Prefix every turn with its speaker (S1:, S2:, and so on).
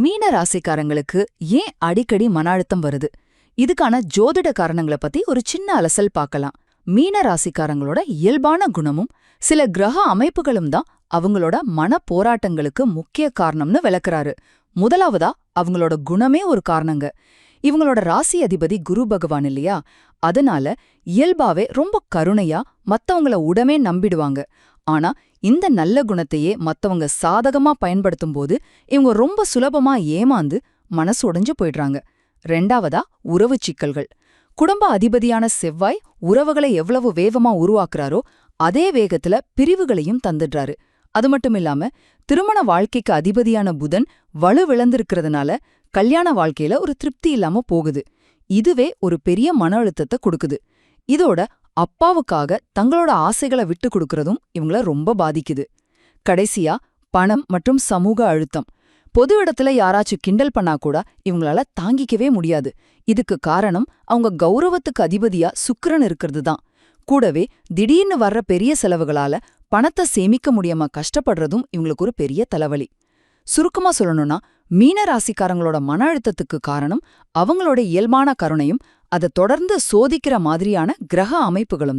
S1: மீன ராசிக்காரங்களுக்கு ஏன் அடிக்கடி மன அழுத்தம் வருது? இதுக்கான ஜோதிட காரணங்களை பத்தி ஒரு சின்ன அலசல் பார்க்கலாம். மீன ராசிக்காரங்களோட இயல்பான குணமும் சில கிரக அமைப்புகளும் தான் அவங்களோட மன போராட்டங்களுக்கு முக்கிய காரணம்னு விளக்குறாரு. முதலாவதா அவங்களோட குணமே ஒரு காரணங்க. இவங்களோட ராசி அதிபதி குரு பகவான் இல்லையா? அதனால இயல்பாவே ரொம்ப கருணையா மத்தவங்கள உடனே நம்பிடுவாங்க. ஆனா இந்த நல்ல குணத்தையே மத்தவங்க சாதகமா பயன்படுத்தும் போது இவங்க ரொம்ப சுலபமா ஏமாந்து மனசு உடைஞ்சு போயிடுறாங்க. ரெண்டாவதா உறவு சிக்கல்கள். குடும்ப அதிபதியான செவ்வாய் உறவுகளை எவ்வளவு வேகமா உருவாக்குறாரோ அதே வேகத்துல பிரிவுகளையும் தந்துடுறாரு. அது மட்டும் இல்லாம திருமண வாழ்க்கைக்கு அதிபதியான புதன் வலுவிழந்திருக்கிறதுனால கல்யாண வாழ்க்கையில ஒரு திருப்தி இல்லாம போகுது. இதுவே ஒரு பெரிய மன அழுத்தத்தை கொடுக்குது. இதோட அப்பாவுக்காக தங்களோட ஆசைகளை விட்டு கொடுக்கறதும் இவங்கள ரொம்ப பாதிக்குது. கடைசியா பணம் மற்றும் சமூக அழுத்தம். பொது இடத்துல யாராச்சும் கிண்டல் பண்ணா கூட இவங்களால தாங்கிக்கவே முடியாது. இதுக்கு காரணம் அவங்க கௌரவத்துக்கு அதிபதியா சுக்கிரன் இருக்கிறது தான். கூடவே திடீர்னு வர்ற பெரிய செலவுகளால பணத்தை சேமிக்க முடியாம கஷ்டப்படுறதும் இவங்களுக்கு ஒரு பெரிய தலைவலி. சுருக்கமா சொல்லணும்னா மீன ராசிக்காரங்களோட மன அழுத்தத்துக்கு காரணம் அவங்களோட இயல்பான கருணையும் அதை தொடர்ந்து சோதிக்கிற மாதிரியான கிரக அமைப்புகளும்.